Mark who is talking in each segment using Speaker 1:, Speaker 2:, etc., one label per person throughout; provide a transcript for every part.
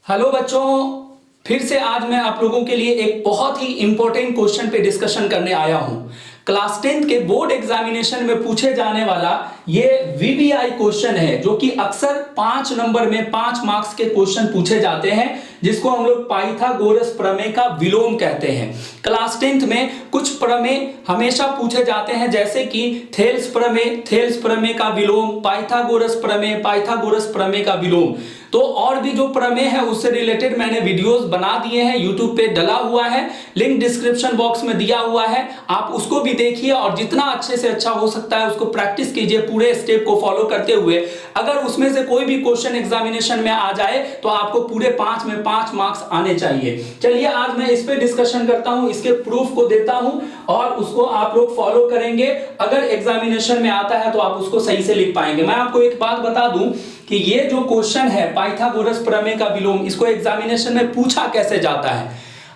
Speaker 1: Hello बच्चों, फिर से आज मैं आप लोगों के लिए एक बहुत ही इंपॉर्टेंट क्वेश्चन पे डिस्कशन करने आया हूं। क्लास 10 के बोर्ड एग्जामिनेशन में पूछे जाने वाला ये वीवीआई क्वेश्चन है, जो कि अक्सर 5 नंबर में 5 मार्क्स के क्वेश्चन पूछे जाते हैं, जिसको हम लोग पाइथागोरस प्रमेय का विलोम कहते हैं। क्लास 10th में कुछ प्रमेय हमेशा पूछे जाते हैं, जैसे कि थेल्स प्रमेय का विलोम, पाइथागोरस प्रमेय का विलोम। तो और भी जो प्रमेय है उससे रिलेटेड मैंने वीडियोस बना दिए हैं, यूट्यूब पे डला हुआ है, लिंक डिस्क्रिप्शन बॉक्स में दिया हुआ है, आप उसको भी देखिए और जितना अच्छे से अच्छा हो सकता है उसको प्रैक्टिस कीजिए पूरे स्टेप को फॉलो करते हुए। अगर उसमें से कोई भी क्वेश्चन एग्जामिनेशन में आ जाए तो आपको पूरे 5 में 5 मार्क्स आने चाहिए। चलिए आज मैं इस पे डिस्कशन करता हूं, इसके प्रूफ को देता हूं और उसको आप लोग फॉलो करेंगे। अगर एग्जामिनेशन में आता है तो आप उसको सही से लिख पाएंगे। मैं आपको एक बात बता दूं कि ये जो क्वेश्चन है पाइथागोरस प्रमेय का विलोम, इसको एग्जामिनेशन में पूछा कैसे जाता है।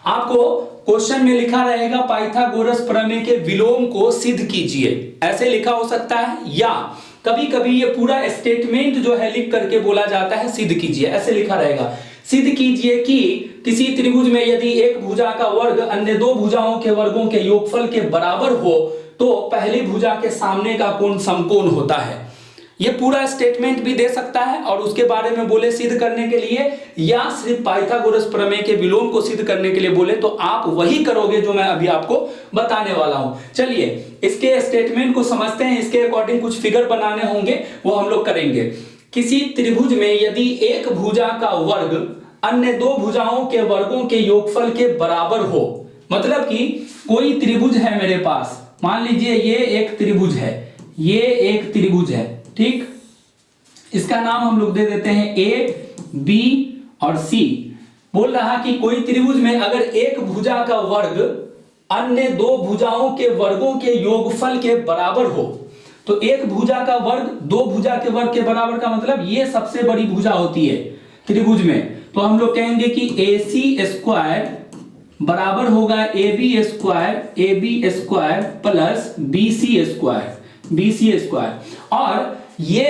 Speaker 1: आपको क्वेश्चन में लिखा रहेगा पाइथागोरस प्रमेय के विलोम को सिद्ध कीजिए, ऐसे लिखा हो सकता है, या कभी कभी ये पूरा स्टेटमेंट जो है लिख करके बोला जाता है सिद्ध कीजिए, ऐसे लिखा रहेगा। सिद्ध कीजिए कि किसी त्रिभुज में यदि एक भुजा का वर्ग अन्य दो भुजाओं के वर्गों के योगफल के बराबर हो तो पहली भुजा के सामने का कोण समकोण होता है। ये पूरा स्टेटमेंट भी दे सकता है और उसके बारे में बोले सिद्ध करने के लिए, या सिर्फ पाइथागोरस प्रमेय के विलोम को सिद्ध करने के लिए बोले तो आप वही करोगे जो मैं अभी आपको बताने वाला हूं। चलिए इसके स्टेटमेंट को समझते हैं, इसके अकॉर्डिंग कुछ फिगर बनाने होंगे, वो हम लोग करेंगे। किसी त्रिभुज में यदि एक भुजा का वर्ग अन्य दो भुजाओं के वर्गों के योगफल के बराबर हो, मतलब कि कोई त्रिभुज है मेरे पास, मान लीजिए ये एक त्रिभुज है, ये एक त्रिभुज है, ठीक। इसका नाम हम लोग दे देते हैं ए, बी और सी। बोल रहा कि कोई त्रिभुज में अगर एक भुजा का वर्ग अन्य दो भुजाओं के वर्गों के योगफल के बराबर हो, तो एक भुजा का वर्ग दो भुजा के वर्ग के बराबर का मतलब ये सबसे बड़ी भुजा होती है त्रिभुज में, तो हम लोग कहेंगे कि AC स्क्वायर बराबर होगा AB square plus BC square. और ये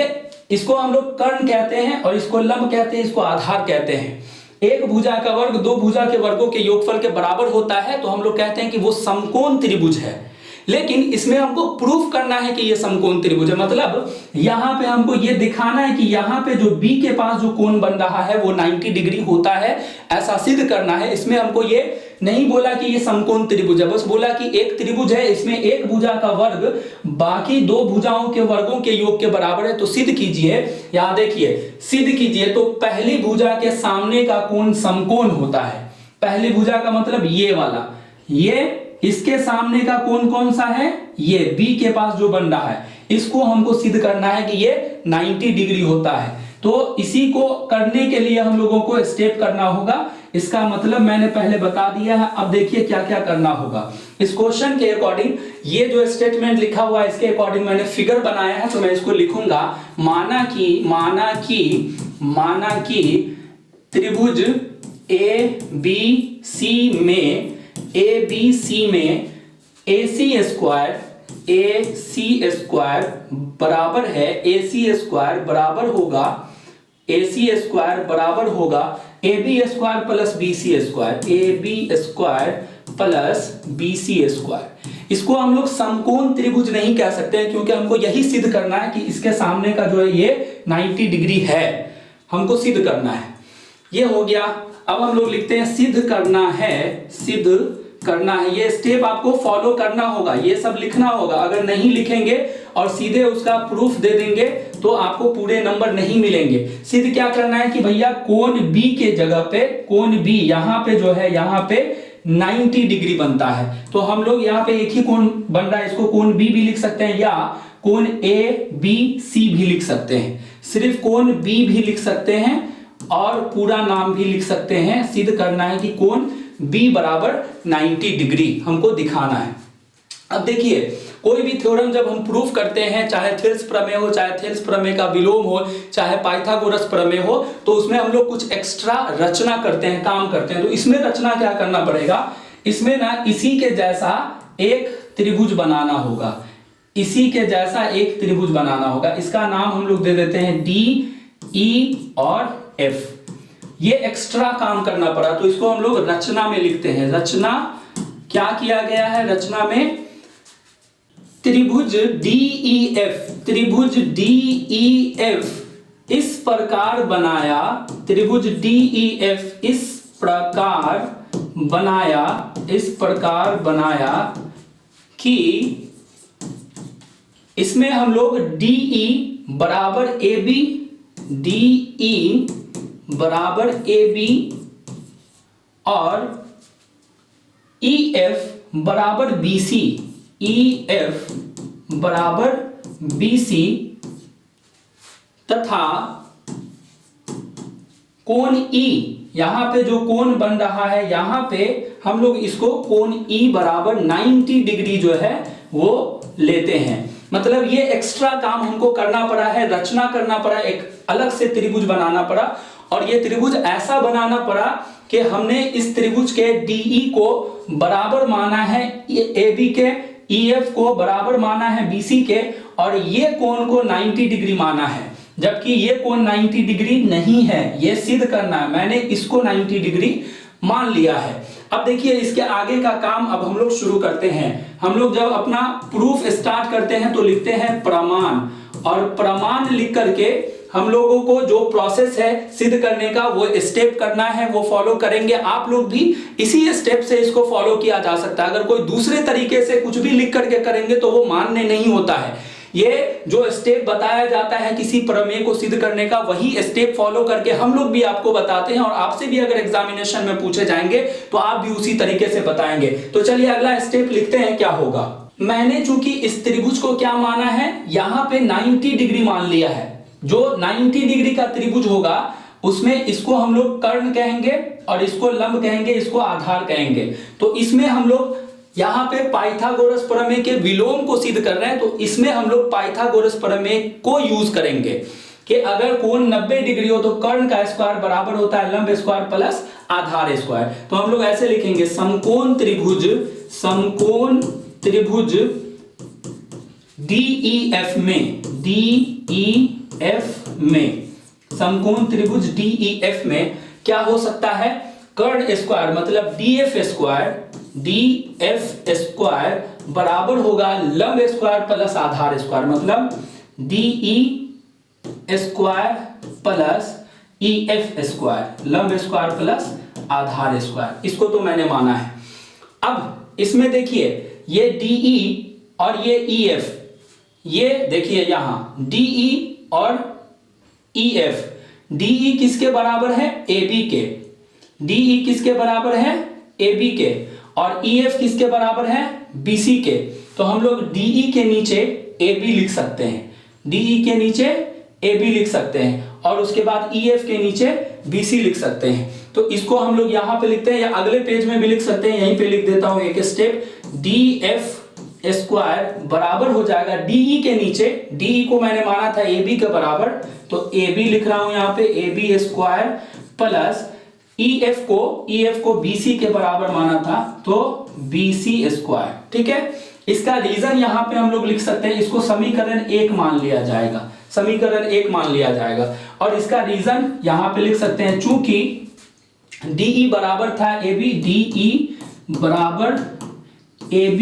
Speaker 1: इसको हम लोग कर्ण कहते हैं और इसको लंब कहते हैं, इसको आधार कहते हैं। एक भुजा का वर्ग दो भुजा के वर्गों के योगफल के बराबर होता है तो हम लोग कहते हैं कि वो समकोण त्रिभुज है। लेकिन इसमें हमको प्रूफ करना है कि ये समकोण त्रिभुज है, मतलब यहां पे हमको ये दिखाना है कि यहां पे जो B के पास जो कोण बन रहा है वो 90 डिग्री होता है, ऐसा सिद्ध करना है। इसमें हमको ये नहीं बोला कि ये समकोण त्रिभुज है, बस बोला कि एक त्रिभुज है, इसमें एक भुजा का वर्ग बाकी दो भुजाओं के वर्गों के योग के बराबर है, तो सिद्ध कीजिए। यहां देखिए सिद्ध कीजिए, तो पहली भुजा के सामने का कोण समकोण होता है। पहली भुजा का मतलब ये वाला, ये इसके सामने का कोण कौन सा है, ये B के पास जो बन रहा है, इसको हमको सिद्ध करना है कि ये 90 डिग्री होता है। तो इसी को करने के लिए हम लोगों को स्टेप करना होगा। इसका मतलब मैंने पहले बता दिया है, अब देखिए क्या क्या करना होगा। इस क्वेश्चन के अकॉर्डिंग ये जो स्टेटमेंट लिखा हुआ है इसके अकॉर्डिंग मैंने फिगर बनाया है, तो मैं इसको लिखूंगा। माना कि त्रिभुज ABC में AC स्क्वायर बराबर है, AC स्क्वायर बराबर होगा AB square plus BC square. इसको हम लोग समकोण त्रिभुज नहीं कह सकते हैं, क्योंकि हमको यही सिद्ध करना है कि इसके सामने का जो है ये 90 डिग्री है, हमको सिद्ध करना है। ये हो गया। अब हम लोग लिखते हैं सिद्ध करना है। ये स्टेप आपको फॉलो करना होगा, ये सब लिखना होगा। अगर नहीं लिखेंगे और सीधे उसका प्रूफ दे देंगे तो आपको पूरे नंबर नहीं मिलेंगे। सिद्ध क्या करना है कि भैया कोण B के जगह पे, कोण B यहाँ पे जो है, यहाँ पे 90 डिग्री बनता है, तो हम लोग यहाँ पे एक ही कोण बन रहा है, इसको कोण B भी लिख सकते हैं या कोण ABC भी लिख सकते हैं। सिर्फ कोण B भी लिख सकते हैं और पूरा नाम भी लिख सकते हैं। सिद्ध करना है कि कोण B बराबर 90 डिग्री हमको दिखाना है। अब देखिए कोई भी थ्योरम जब हम प्रूफ करते हैं, चाहे थेल्स प्रमेय हो, चाहे थेल्स प्रमेय का विलोम हो, चाहे पाइथागोरस प्रमेय हो, तो उसमें हम लोग कुछ एक्स्ट्रा रचना करते हैं, काम करते हैं। तो इसमें रचना क्या करना पड़ेगा, इसमें ना इसी के जैसा एक त्रिभुज बनाना होगा, इसी के जैसा एक त्रिभुज बनाना होगा। इसका नाम हम लोग दे देते हैं D, E और F। ये एक्स्ट्रा काम करना पड़ा, तो इसको हम लोग रचना में लिखते हैं। रचना क्या किया गया है? रचना में त्रिभुज DEF इस प्रकार बनाया, त्रिभुज DEF इस प्रकार बनाया कि इसमें हम लोग DE बराबर AB और EF बराबर BC तथा कोण E, यहां पे जो कोण बन रहा है, यहां पे हम लोग इसको कोण E बराबर 90 डिग्री जो है वो लेते हैं। मतलब ये एक्स्ट्रा काम हमको करना पड़ा है, रचना करना पड़ा, एक अलग से त्रिभुज बनाना पड़ा। और ये त्रिभुज ऐसा बनाना पड़ा कि हमने इस त्रिभुज के DE को बराबर माना है AB के, EF को बराबर माना है BC के, और ये कोण को 90 डिग्री माना है, जबकि ये कोण 90 डिग्री नहीं है। ये सिद्ध करना है, मैंने इसको 90 डिग्री मान लिया है। अब देखिए इसके आगे का काम अब हम लोग शुरू करते हैं। हम लोग जब अपना प्रूफ स्टार्ट करते हैं तो लिखते हैं प्रमाण, और प्रमाण लिख करके हम लोगों को जो प्रोसेस है सिद्ध करने का, वो स्टेप करना है, वो फॉलो करेंगे। आप लोग भी इसी स्टेप से इसको फॉलो किया जा सकता है। अगर कोई दूसरे तरीके से कुछ भी लिख करके करेंगे तो वो मान्य नहीं होता है। ये जो स्टेप बताया जाता है किसी प्रमेय को सिद्ध करने का, वही स्टेप फॉलो करके हम लोग भी आपको बताते हैं, और आपसे भी अगर एग्जामिनेशन में पूछे जाएंगे तो आप भी उसी तरीके से बताएंगे। तो चलिए अगला स्टेप लिखते हैं, क्या होगा। मैंने चूंकि इस त्रिभुज को क्या माना है, यहां पे 90 डिग्री मान लिया है। जो 90 डिग्री का त्रिभुज होगा उसमें इसको हम लोग कर्ण कहेंगे, और इसको लंब कहेंगे, इसको आधार कहेंगे। तो इसमें हम लोग यहां पे पाइथागोरस प्रमेय के विलोम को सिद्ध कर रहे हैं, तो इसमें हम लोग पाइथागोरस प्रमेय को यूज करेंगे कि अगर कोण 90 डिग्री हो तो कर्ण का स्क्वायर बराबर होता है लंब स्क्वायर प्लस आधार स्क्वायर। तो हम लोग ऐसे लिखेंगे, समकोण त्रिभुज DEF में समकोण त्रिभुज DEF में क्या हो सकता है, कर्ण स्क्वायर मतलब DF स्क्वायर बराबर होगा लंब स्क्वायर प्लस आधार स्क्वायर, मतलब DE square plus EF square, लंब स्क्वायर प्लस आधार स्क्वायर। इसको तो मैंने माना है। अब इसमें देखिए ये DE और ये EF, ये देखिए यहां DE और EF, DE किसके बराबर है, AB के। DE किसके बराबर है, AB के, और EF किसके बराबर है, BC के। तो हम लोग DE के नीचे AB लिख सकते हैं, DE के नीचे AB लिख सकते हैं, और उसके बाद EF के नीचे BC लिख सकते हैं। तो इसको हम लोग यहां पे लिखते हैं, या अगले पेज में भी लिख सकते हैं, यहीं पे लिख देता हूं एक स्टेप। DF स्क्वायर बराबर हो जाएगा DE के नीचे, DE को मैंने माना था AB के बराबर, तो AB लिख रहा हूं यहां पे, AB स्क्वायर प्लस EF को BC के बराबर माना था, तो BC स्क्वायर। ठीक है, इसका रीजन यहां पे हम लोग लिख सकते हैं, इसको समीकरण 1 मान लिया जाएगा, समीकरण 1 मान लिया जाएगा। और इसका रीजन यहां पे लिख सकते हैं, चूंकि DE बराबर था AB, DE बराबर AB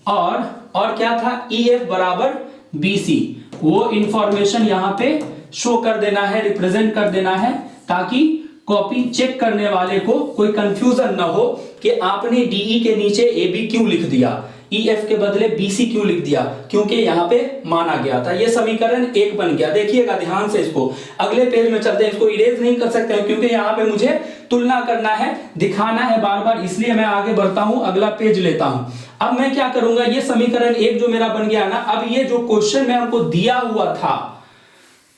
Speaker 1: और क्या था, EF बराबर BC। वो इंफॉर्मेशन यहां पे शो कर देना है, रिप्रेजेंट कर देना है, ताकि कॉपी चेक करने वाले को कोई कंफ्यूजन ना हो कि आपने DE के नीचे AB क्यों लिख दिया, EF के बदले BC क्यों लिख दिया, क्योंकि यहां पे माना गया था। ये समीकरण 1 बन गया। देखिएगा ध्यान से, इसको अगले पेज में चलते हैं, इसको इरेज नहीं कर सकते हैं क्योंकि यहां पे मुझे तुलना करना है, दिखाना है बार बार, इसलिए मैं आगे बढ़ता हूं, अगला पेज लेता हूं। अब मैं क्या करूंगा, ये समीकरण 1 जो मेरा बन गया ना, अब ये जो क्वेश्चन में हमको दिया हुआ था,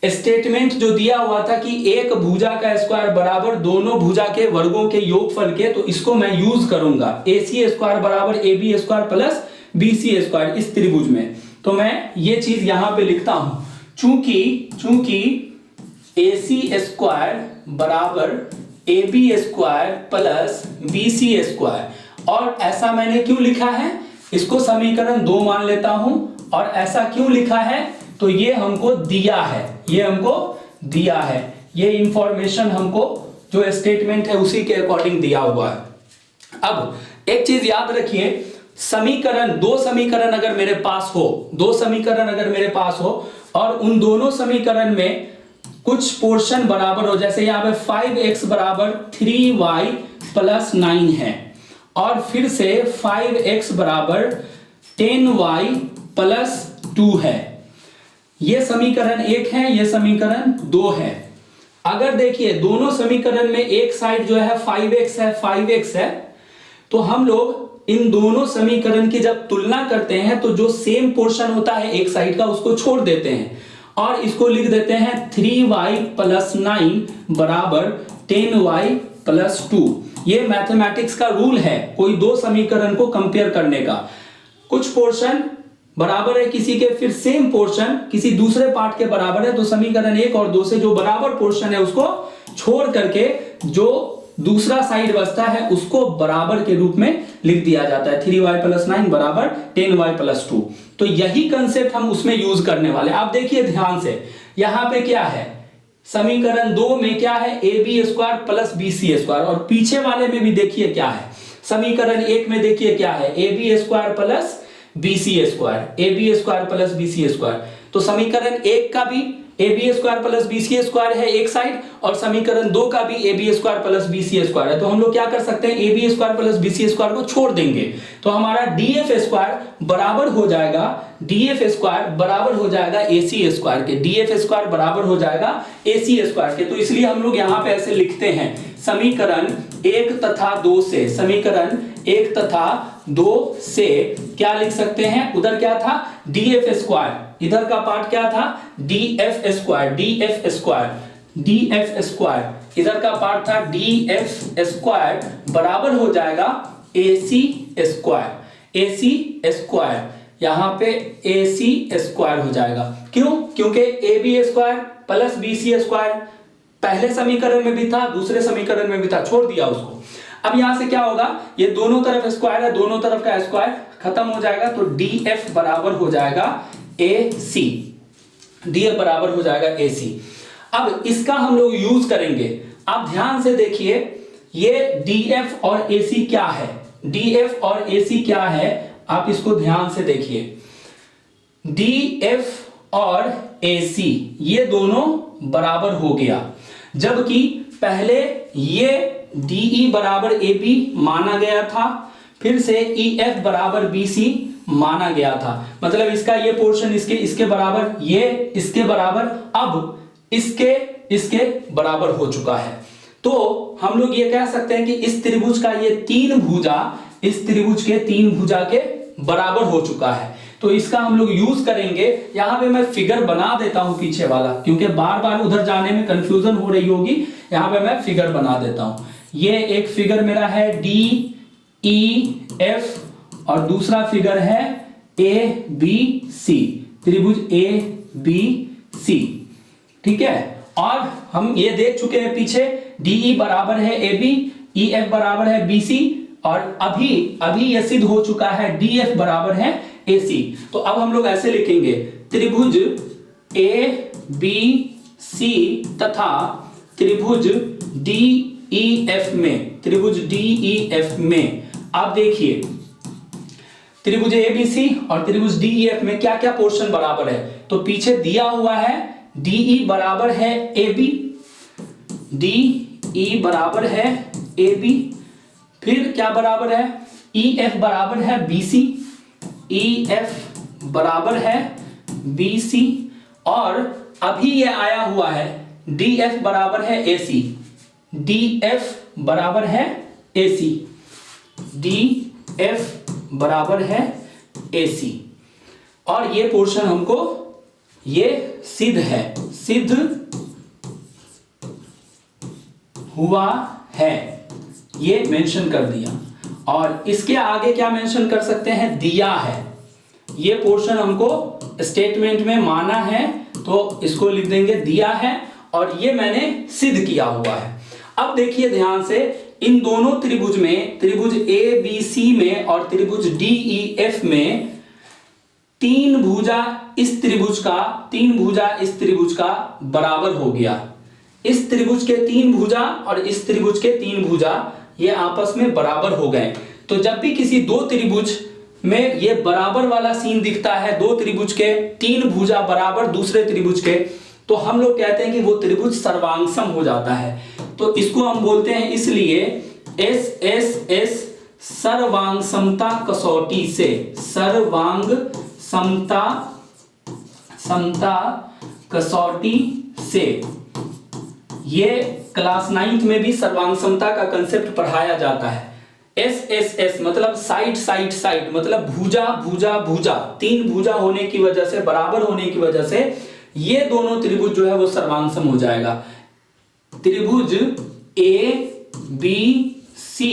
Speaker 1: स्टेटमेंट जो दिया हुआ था कि एक भुजा का स्क्वायर बराबर दोनों भुजा के वर्गों के योगफल के, तो इसको मैं यूज करूंगा। AC स्क्वायर बराबर AB square plus BC square इस त्रिभुज में। तो मैं ये चीज यहां पे लिखता हूं, चूंकि AC स्क्वायर बराबर AB square plus BC square, और ऐसा मैंने क्यों लिखा है, इसको समीकरण 2 मान लेता हूं। और ऐसा क्यों लिखा है, तो ये हमको दिया है, ये हमको दिया है, ये इंफॉर्मेशन हमको जो स्टेटमेंट है उसी के अकॉर्डिंग दिया हुआ है। अब एक चीज याद रखिए, दो समीकरण अगर मेरे पास हो और उन दोनों समीकरण में कुछ पोर्शन बराबर हो, जैसे यहां पे 5x बराबर 3y प्लस 9 है और फिर से 5x बराबर 10y प्लस 2 है, ये समीकरण 1 है, ये समीकरण 2 है। अगर देखिए दोनों समीकरण में एक साइड जो है 5x है, तो हम लोग इन दोनों समीकरण की जब तुलना करते हैं तो जो सेम पोर्शन होता है एक साइड का उसको छोड़ देते हैं और इसको लिख देते हैं 3y प्लस 9 बराबर 10y प्लस 2। ये मैथमेटिक्स का रूल है कोई दो समीकरण को कंपेयर करने का। कुछ पोर्शन बराबर है किसी के, फिर सेम पोर्शन किसी दूसरे पार्ट के बराबर है, तो समीकरण 1 और 2 से जो बराबर पोर्शन है उसको छोड़ करके जो दूसरा साइड बचता है उसको बराबर के रूप में लिख दिया जाता है, 3y प्लस 9 बराबर 10y प्लस 2। तो यही कंसेप्ट हम उसमें यूज करने वाले। आप देखिए ध्यान से, यहां पे क्या है, समीकरण 2 में क्या है, ab square plus bc square, और पीछे वाले में भी देखिए क्या है, समीकरण 1 में देखिए क्या है, ab square plus bc square bc square. तो समीकरण 1 का भी ab square plus bc square है एक साइड, और समीकरण 2 का भी ab square plus bc square है। तो हम लोग क्या कर सकते हैं, ab square plus bc square को छोड़ देंगे, तो हमारा df स्क्वायर बराबर हो जाएगा ac स्क्वायर के, df स्क्वायर बराबर हो जाएगा ac स्क्वायर के। तो इसलिए हम लोग यहाँ पे ऐसे लिखते हैं, समीकरण 1 तथा 2 से, समीकरण 1 तथा 2 से क्या लिख सकते हैं, उधर क्या था df स्क्वायर, इधर का पार्ट क्या था df स्क्वायर, इधर का पार्ट था df स्क्वायर बराबर हो जाएगा ac स्क्वायर, यहां पे ac स्क्वायर हो जाएगा। क्यों? क्योंकि ab square plus bc square पहले समीकरण में भी था, दूसरे समीकरण में भी था, छोड़ दिया उसको। अब यहां से क्या होगा, ये दोनों तरफ स्क्वायर है, दोनों तरफ का स्क्वायर खत्म हो जाएगा, तो df बराबर हो जाएगा ac। अब इसका हम लोग यूज करेंगे। आप ध्यान से देखिए, ये df और ac क्या है, df और ac क्या है, आप इसको ध्यान से देखिए, df और ac ये दोनों बराबर हो गया, जबकि पहले ये de बराबर ab माना गया था, फिर से ef बराबर bc माना गया था। मतलब इसका ये पोर्शन इसके बराबर, ये इसके बराबर, अब इसके बराबर हो चुका है। तो हम लोग ये कह सकते हैं कि इस त्रिभुज का ये तीन भुजा इस त्रिभुज के तीन भुजा के बराबर हो चुका है। तो इसका हम लोग यूज करेंगे। यहां पे मैं फिगर बना देता हूं पीछे वाला, क्योंकि बार बार उधर जाने में कंफ्यूजन हो रही होगी। यहां पे मैं फिगर बना देता हूं। ये एक फिगर मेरा है DEF और दूसरा फिगर है ABC, त्रिभुज ABC, ठीक है। और हम ये देख चुके हैं पीछे, DE बराबर है AB, EF बराबर है BC, और अभी यह सिद्ध हो चुका है DF बराबर है AC। तो अब हम लोग ऐसे लिखेंगे, त्रिभुज ABC तथा त्रिभुज DEF में आप देखिए, त्रिभुज ABC और त्रिभुज DEF में क्या क्या पोर्शन बराबर है। तो पीछे दिया हुआ है DE बराबर है AB, DE बराबर है AB, फिर क्या बराबर है, EF बराबर है BC, EF बराबर है BC, और अभी ये आया हुआ है DF बराबर है AC, DF बराबर है AC, DF बराबर है AC। और ये पोर्शन हमको ये सिद्ध हुआ है, ये मेंशन कर दिया। और इसके आगे क्या मेंशन कर सकते हैं, दिया है। ये पोर्शन हमको स्टेटमेंट में माना है, तो इसको लिख देंगे दिया है, और ये मैंने सिद्ध किया हुआ है। अब देखिए ध्यान से, इन दोनों त्रिभुज में, त्रिभुज ABC में और त्रिभुज DEF में तीन भुजा इस त्रिभुज का बराबर हो गया। इस त्रिभुज के 3 भुजा और इस त्रिभुज के 3 भुजा ये आपस में बराबर हो गए। तो जब भी किसी दो त्रिभुज में ये बराबर वाला सीन दिखता है, दो त्रिभुज के 3 भुजा बराबर दूसरे त्रिभुज के, तो हम लोग कहते हैं कि वो त्रिभुज सर्वांगसम हो जाता है। तो इसको हम बोलते हैं इसलिए एस सर्वांग समता कसौटी से, सर्वांग समता कसौटी से, ये क्लास 9th में भी सर्वांग समता का कंसेप्ट पढ़ाया जाता है। एस मतलब साइड मतलब भुजा भुजा भुजा, 3 भुजा होने की वजह से, बराबर होने की वजह से ये दोनों त्रिभुज जो है वो सर्वांगसम हो जाएगा। त्रिभुज ए बी सी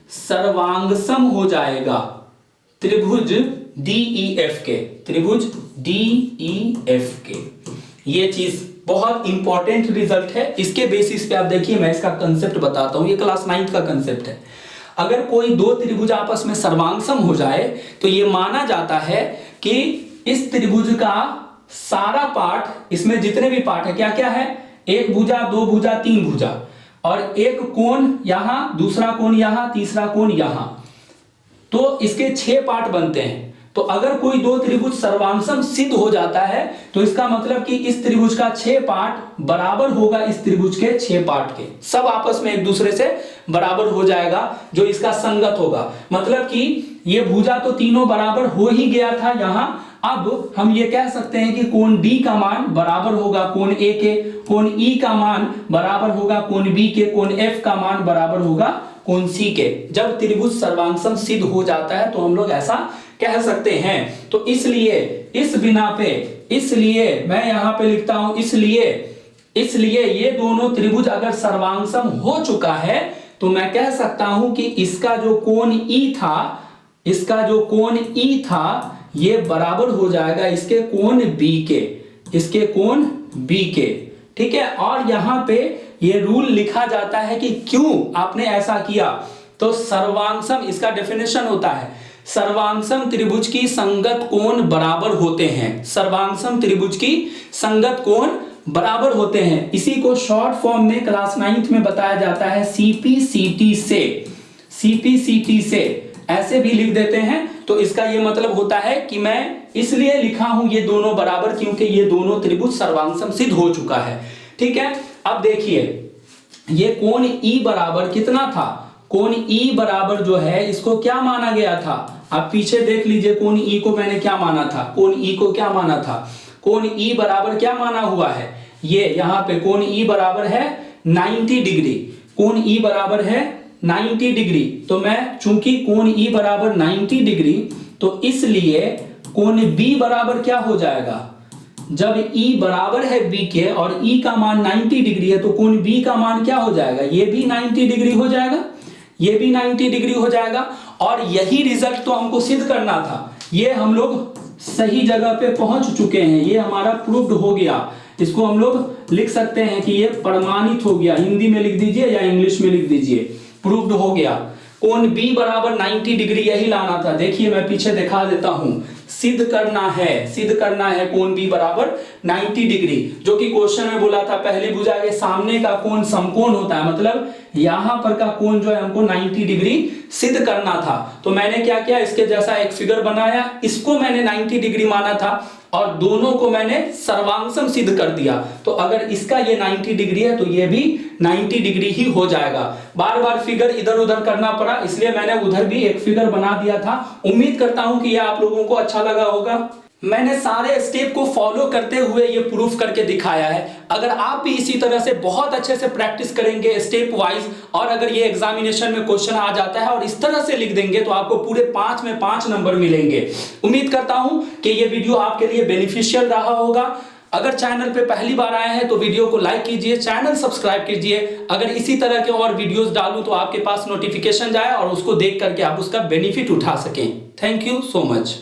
Speaker 1: सर्वांगसम हो जाएगा त्रिभुज डी ई एफ के, त्रिभुज डी ई एफ के। ये चीज बहुत इंपॉर्टेंट रिजल्ट है। इसके बेसिस पे आप देखिए, मैं इसका कंसेप्ट बताता हूं। ये क्लास 9th का कंसेप्ट है। अगर कोई दो त्रिभुज आपस में सर्वांगसम हो जाए तो ये माना जाता है कि इस त्रिभुज का सारा पार्ट, इसमें जितने भी पार्ट है, क्या क्या है, एक भुजा, दो भुजा, 3 भुजा, और एक कोण यहां, दूसरा कोण यहां, तीसरा कोण यहां, तो इसके 6 पार्ट बनते हैं। तो अगर कोई दो त्रिभुज सर्वांगसम सिद्ध हो जाता है तो इसका मतलब कि इस त्रिभुज का 6 पार्ट बराबर होगा इस त्रिभुज के 6 पार्ट के, सब आपस में एक दूसरे से बराबर हो जाएगा, जो इसका संगत होगा। मतलब कि ये भुजा तो तीनों बराबर हो ही गया था यहां। अब हम ये कह सकते हैं कि कोण डी का मान बराबर होगा कोण ए के, कोण ई का मान बराबर होगा कोण बी के, कोण एफ का मान बराबर होगा कोण सी के। जब त्रिभुज सर्वांगसम सिद्ध हो जाता है तो हम लोग ऐसा कह सकते हैं। तो इसलिए इस बिना पे, इसलिए मैं यहां पे लिखता हूं, इसलिए ये दोनों त्रिभुज अगर सर्वांगसम हो चुका है तो मैं कह सकता हूं कि इसका जो कोण ई था, इसका जो कोण ई था, ये बराबर हो जाएगा इसके कोण बी के, इसके कोण बी के। ठीक है। और यहां पे ये रूल लिखा जाता है कि क्यों आपने ऐसा किया। तो सर्वांगसम, इसका डेफिनेशन होता है, सर्वांगसम त्रिभुज की संगत कोण बराबर होते हैं। सर्वांगसम त्रिभुज की संगत कोण बराबर होते हैं। इसी को शॉर्ट फॉर्म में क्लास 9th में बताया जाता है सीपीसीटी से, सीपीसीटी से ऐसे भी लिख देते हैं। तो इसका ये मतलब होता है कि मैं इसलिए लिखा हूं ये दोनों बराबर क्योंकि ये दोनों त्रिभुज सर्वांगसम सिद्ध हो चुका है। ठीक है। अब देखिए ये कोण ई बराबर कितना था, कोण ई बराबर जो है इसको क्या माना गया था, आप पीछे देख लीजिए। कोण ई को मैंने क्या माना था, कोण ई को क्या माना था, कोण ई बराबर क्या माना हुआ है, ये यहां पे कोण ई बराबर है 90 डिग्री, कोण ई बराबर है 90 डिग्री। तो मैं चूंकि कोण ई बराबर 90 डिग्री, तो इसलिए कोण बी बराबर क्या हो जाएगा, जब ई बराबर है बी के और ई का मान 90 डिग्री है तो कोण बी का मान क्या हो जाएगा, ये भी 90 डिग्री हो जाएगा, ये भी 90 डिग्री हो जाएगा। और यही रिजल्ट तो हमको सिद्ध करना था। ये हम लोग सही जगह पे पहुंच चुके हैं, ये हमारा प्रूव्ड हो गया। इसको हम लोग लिख सकते हैं कि ये प्रमाणित हो गया। हिंदी में लिख दीजिए या इंग्लिश में लिख दीजिए, प्रूव्ड हो गया। कोण बी बराबर 90 डिग्री यही लाना था। देखिए मैं पीछे दिखा देता हूं, सिद्ध करना है कोण बी बराबर 90 डिग्री, जो कि क्वेश्चन में बोला था पहली भुजा के सामने का कोण समकोण होता है, मतलब यहां पर का कोण जो है हमको 90 डिग्री सिद्ध करना था। तो मैंने क्या किया, इसके जैसा एक फिगर बनाया, इसको मैंने 90 डिग्री माना था और दोनों को मैंने सर्वांगसम सिद्ध कर दिया। तो अगर इसका ये 90 डिग्री है तो ये भी 90 डिग्री ही हो जाएगा। बार बार फिगर इधर उधर करना पड़ा, इसलिए मैंने उधर भी एक फिगर बना दिया था। उम्मीद करता हूं कि ये आप लोगों को अच्छा लगा होगा। मैंने सारे स्टेप को फॉलो करते हुए ये प्रूफ करके दिखाया है। अगर आप भी इसी तरह से बहुत अच्छे से प्रैक्टिस करेंगे स्टेप वाइज, और अगर ये एग्जामिनेशन में क्वेश्चन आ जाता है और इस तरह से लिख देंगे तो आपको पूरे 5 में 5 नंबर मिलेंगे। उम्मीद करता हूं कि ये वीडियो आपके लिए बेनिफिशियल रहा होगा। अगर चैनल पे पहली बार आए हैं तो वीडियो को लाइक कीजिए, चैनल सब्सक्राइब कीजिए। अगर इसी तरह के और वीडियोस डालूं तो आपके पास नोटिफिकेशन जाए और उसको देख करके आप उसका बेनिफिट उठा सकें। Thank you so much.